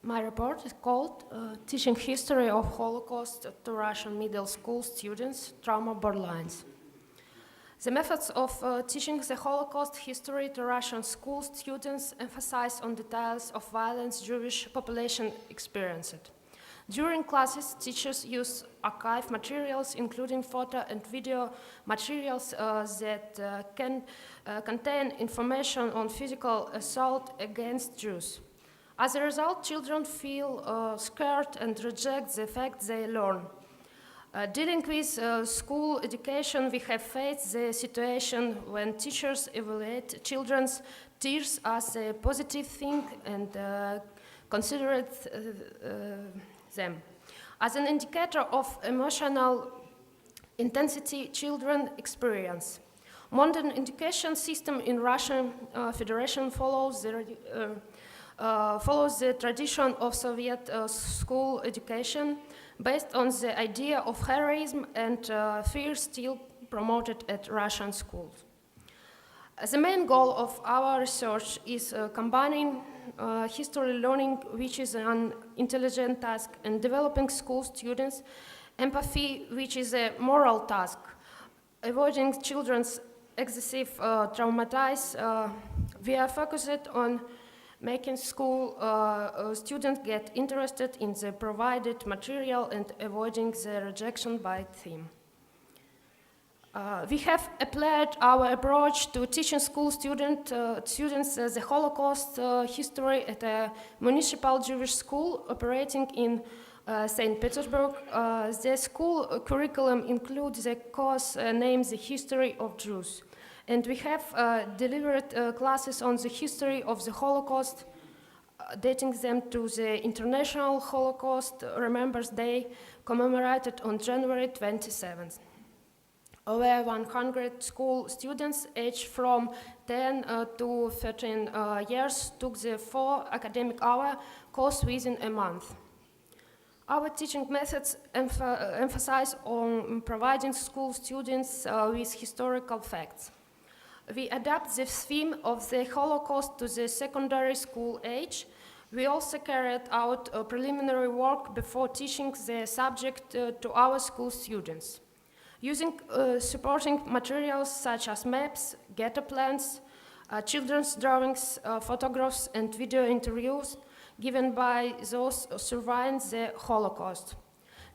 My report is called Teaching History of Holocaust to Russian Middle School Students, Trauma Borderlines. The methods of teaching the Holocaust history to Russian school students emphasize on details of violence Jewish population experienced. During classes, teachers use archive materials, including photo and video materials that can contain information on physical assault against Jews. As a result, children feel scared and reject the fact they learn. Dealing with school education, we have faced the situation when teachers evaluate children's tears as a positive thing and consider them as an indicator of emotional intensity children experience. Modern education system in Russian Federation follows the tradition of Soviet school education based on the idea of heroism and fear still promoted at Russian schools. The main goal of our research is combining history learning, which is an intelligent task, and developing school students' empathy, which is a moral task. Avoiding children's excessive traumatization, we are focused on making school students get interested in the provided material and avoiding the rejection by them. We have applied our approach to teaching school students the Holocaust history at a municipal Jewish school operating in St-Petersburg. The school curriculum includes the course named The History of Jews. And we have delivered classes on the history of the Holocaust, dating them to the International Holocaust Remembrance Day, commemorated on January 27th. Over 100 school students aged from 10 to 13 years took the 4 academic-hour course within a month. Our teaching methods emphasize on providing school students with historical facts. We adapt the theme of the Holocaust to the secondary school age. We also carried out preliminary work before teaching the subject to our school students. Using supporting materials such as maps, ghetto plans, children's drawings, photographs, and video interviews given by those surviving the Holocaust.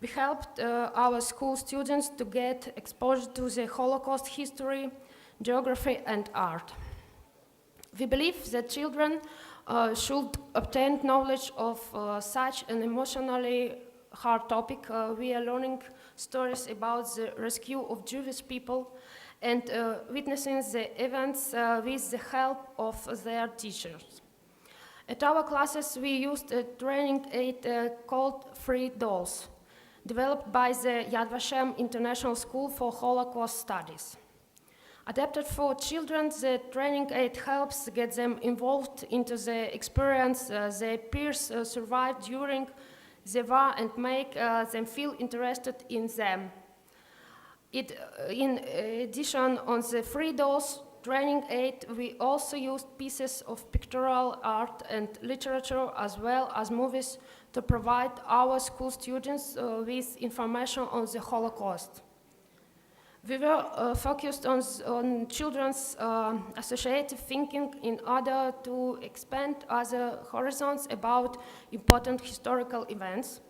We helped our school students to get exposure to the Holocaust history, geography, and art. We believe that children should obtain knowledge of such an emotionally hard topic. We are learning stories about the rescue of Jewish people and witnessing the events with the help of their teachers. At our classes, we used a training aid called Free Dolls, developed by the Yad Vashem International School for Holocaust Studies. Adapted for children, the training aid helps get them involved into the experience their peers survived during the war and make them feel interested in them. In addition, on the Free Dolls training aid, we also used pieces of pictorial art and literature as well as movies to provide our school students with information on the Holocaust. We were focused on children's associative thinking in order to expand other horizons about important historical events.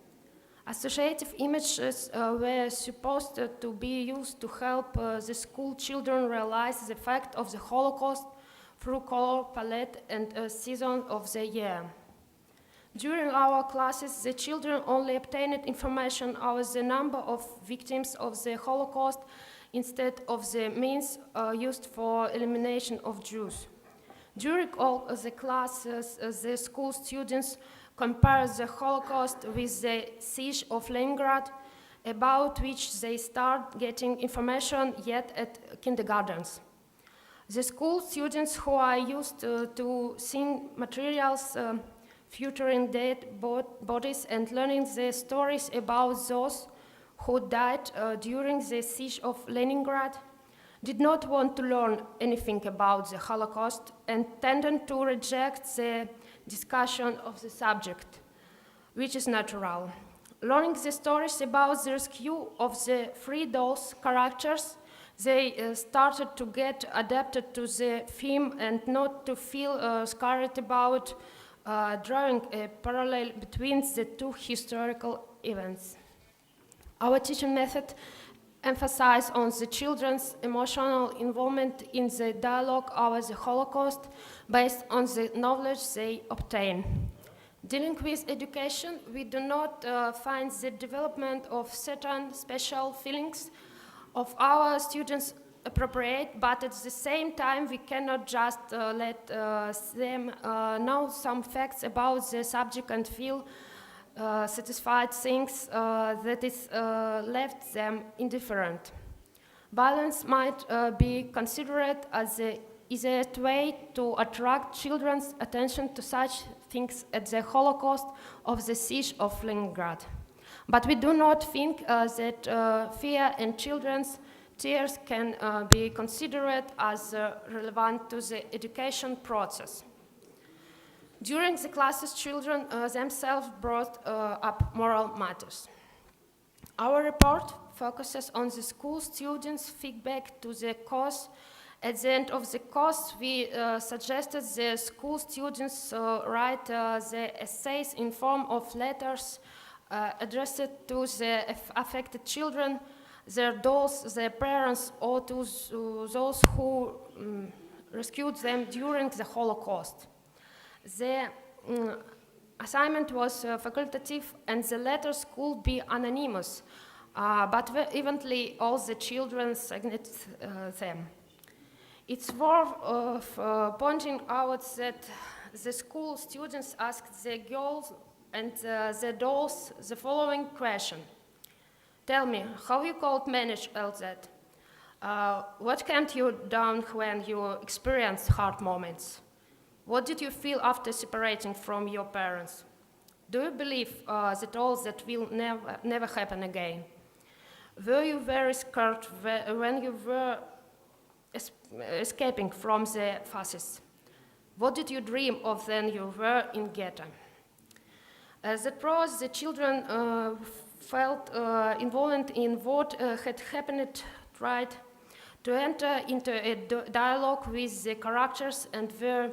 Associative images were supposed to be used to help the school children realize the fact of the Holocaust through color palette and season of the year. During our classes, the children only obtained information about the number of victims of the Holocaust instead of the means used for elimination of Jews. During all the classes, the school students compared the Holocaust with the siege of Leningrad, about which they start getting information yet at kindergartens. The school students who are used to seeing materials featuring dead bodies and learning the stories about those who died during the siege of Leningrad did not want to learn anything about the Holocaust and tended to reject the discussion of the subject. which is natural. Learning the stories about the rescue of the three dolls' characters, they started to get adapted to the theme and not to feel scared about drawing a parallel between the two historical events. Our teaching method emphasized on the children's emotional involvement in the dialogue over the Holocaust based on the knowledge they obtain. Dealing with education, we do not find the development of certain special feelings of our students appropriate, but at the same time we cannot just let them know some facts about the subject and feel satisfied things that is left them indifferent. Balance might be considered as the easiest way to attract children's attention to such things as the Holocaust of the siege of Leningrad. But we do not think that fear and children's tears can be considered as relevant to the education process. During the classes, children themselves brought up moral matters. Our report focuses on the school students' feedback to the course. At the end of the course, we suggested the school students write the essays in form of letters addressed to the affected children, their dolls, their parents, or to those who rescued them during the Holocaust. The assignment was facultative and the letters could be anonymous, but eventually all the children signed them. It's worth pointing out that the school students asked the girls and the dolls the following question. Tell me, how you could manage all that? What calmed you down when you experienced hard moments? What did you feel after separating from your parents? Do you believe that all that will never happen again? Were you very scared when you were escaping from the fascists? What did you dream of when you were in ghetto? That proves the children felt involved in what had happened, tried to enter into a dialogue with the characters and were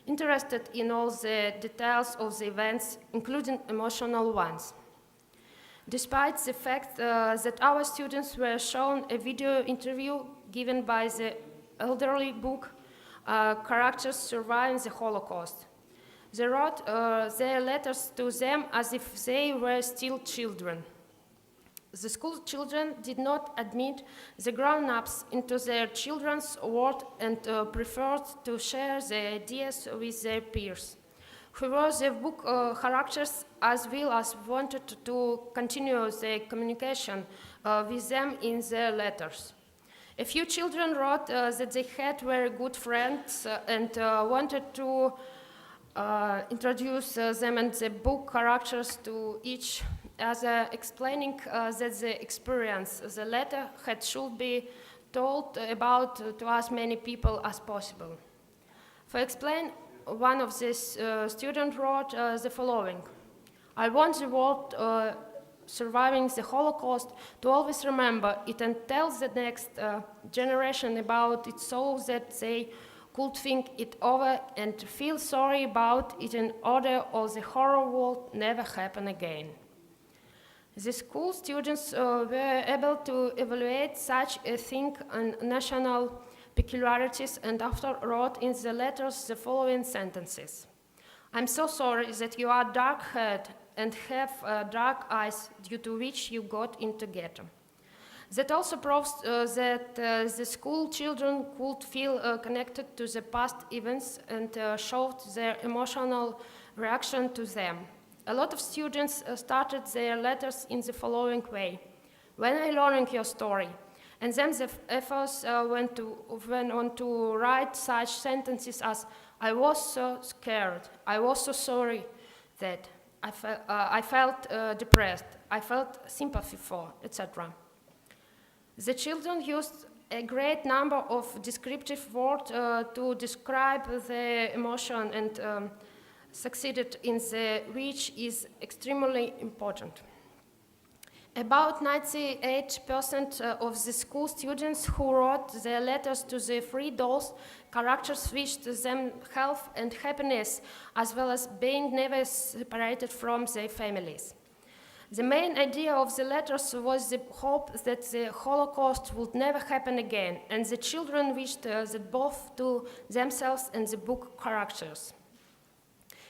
interested in all the details of the events, including emotional ones. Despite the fact that our students were shown a video interview given by the elderly book, characters surviving the Holocaust. They wrote their letters to them as if they were still children. The school children did not admit the grown-ups into their children's world and preferred to share their ideas with their peers, who were the book characters as well as wanted to continue the communication with them in their letters. A few children wrote that they had very good friends and wanted to introduce them and the book characters to each other, explaining that the experience the letter had should be told about to as many people as possible. For explain, one of these students wrote the following. I want the world surviving the Holocaust to always remember it and tell the next generation about it so that they could think it over and feel sorry about it in order or the horror would never happen again. The school students were able to evaluate such a thing on national peculiarities and after wrote in the letters the following sentences. I'm so sorry that you are dark-haired and have dark eyes due to which you got into ghetto. That also proves that the school children could feel connected to the past events and showed their emotional reaction to them. A lot of students started their letters in the following way. When I learned your story, and then the efforts went on to write such sentences as, I was so scared, I was so sorry that I felt depressed, I felt sympathy for, etc. The children used a great number of descriptive words to describe the emotion and succeeded in the which is extremely important. About 98% of the school students who wrote their letters to the three dolls characters wished them health and happiness, as well as being never separated from their families. The main idea of the letters was the hope that the Holocaust would never happen again, and the children wished that both to themselves and the book characters.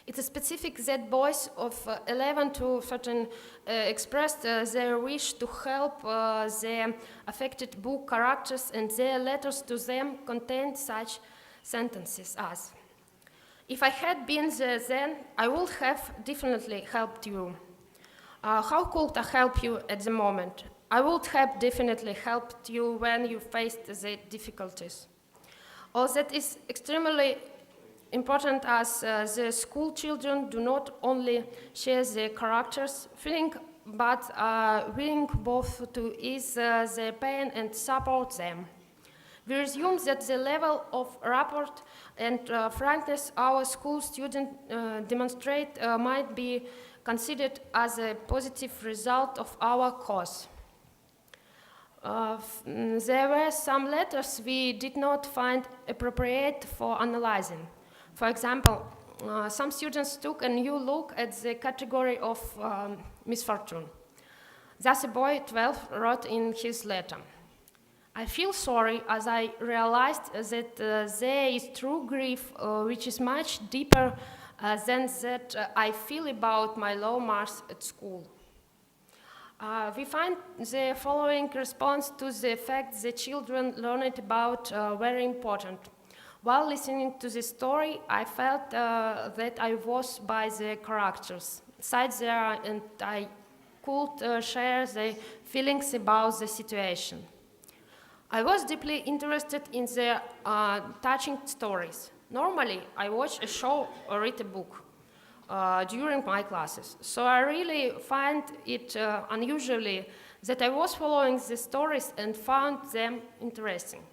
It is specific that boys of 11 to 13 expressed their wish to help the affected book characters, and their letters to them contained such sentences as, "If I had been there then, I would have definitely helped you. How could I help you at the moment? I would have definitely helped you when you faced the difficulties." All that is extremely important, as the school children do not only share their characters' feeling, but are willing both to ease their pain and support them. We assume that the level of rapport and frankness our school students demonstrate might be considered as a positive result of our cause. There were some letters we did not find appropriate for analyzing. For example, some students took a new look at the category of misfortune. Thus, a boy 12 wrote in his letter, "I feel sorry as I realized that there is true grief which is much deeper than that I feel about my low marks at school." We find the following response to the fact the children learned about very important. "While listening to the story, I felt that I was by the characters' side there, and I could share the feelings about the situation. I was deeply interested in the touching stories. Normally, I watch a show or read a book during my classes, so I really find it unusually that I was following the stories and found them interesting.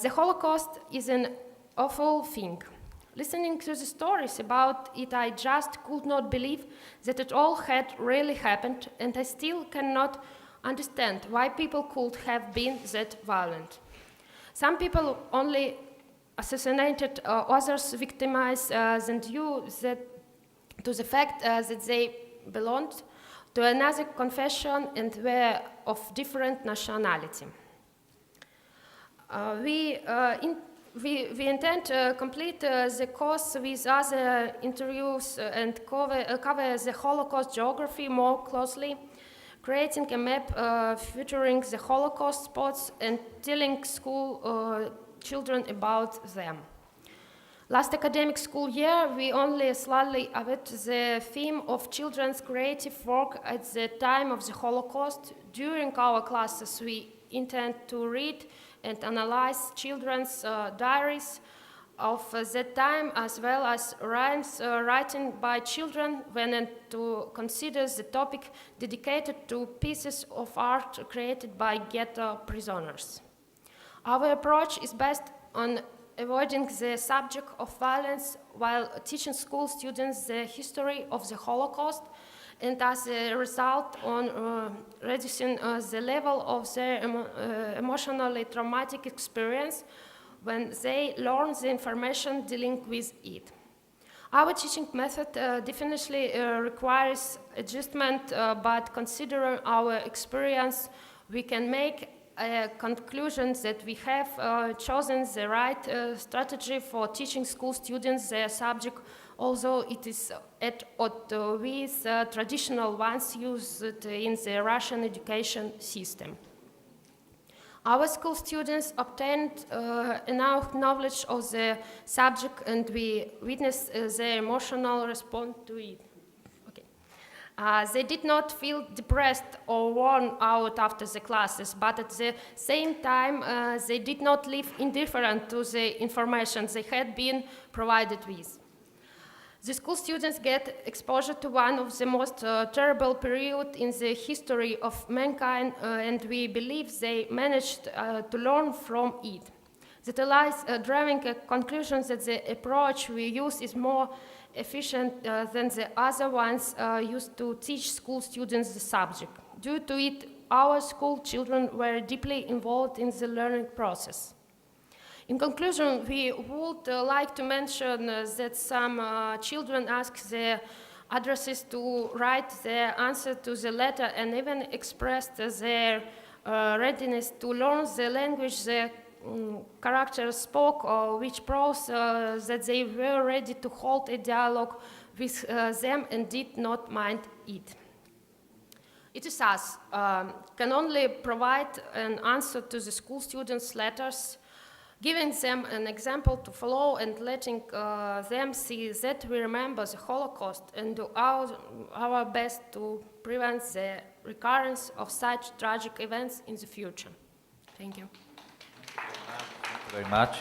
The Holocaust is an awful thing. Listening to the stories about it, I just could not believe that it all had really happened, and I still cannot understand why people could have been that violent. Some people only assassinated, others victimized them due to the fact that they belonged to another confession and were of different nationality. We intend to complete the course with other interviews and cover the Holocaust geography more closely, creating a map featuring the Holocaust spots and telling school children about them. Last academic school year, we only slightly covered the theme of children's creative work at the time of the Holocaust. During our classes, we intend to read and analyze children's diaries of that time, as well as rhymes written by children, when to consider the topic dedicated to pieces of art created by ghetto prisoners. Our approach is based on avoiding the subject of violence while teaching school students the history of the Holocaust, and as a result on reducing the level of their emotionally traumatic experience when they learn the information dealing with it. Our teaching method definitely requires adjustment, but considering our experience, we can make a conclusion that we have chosen the right strategy for teaching school students their subject, although it is at odds with traditional ones used in the Russian education system. Our school students obtained enough knowledge of the subject, and we witnessed their emotional response to it. They did not feel depressed or worn out after the classes, but at the same time, they did not live indifferent to the information they had been provided with. The school students get exposure to one of the most terrible periods in the history of mankind, and we believe they managed to learn from it. that allows drawing a conclusion that the approach we use is more efficient than the other ones used to teach school students the subject. Due to it, our school children were deeply involved in the learning process. In conclusion, we would like to mention that some children ask their addresses to write their answer to the letter and even expressed their readiness to learn the language the characters spoke, or which proves that they were ready to hold a dialogue with them and did not mind it. It is us, can only provide an answer to the school students' letters, giving them an example to follow and letting them see that we remember the Holocaust and do our best to prevent the recurrence of such tragic events in the future. Thank you. Thank you very much.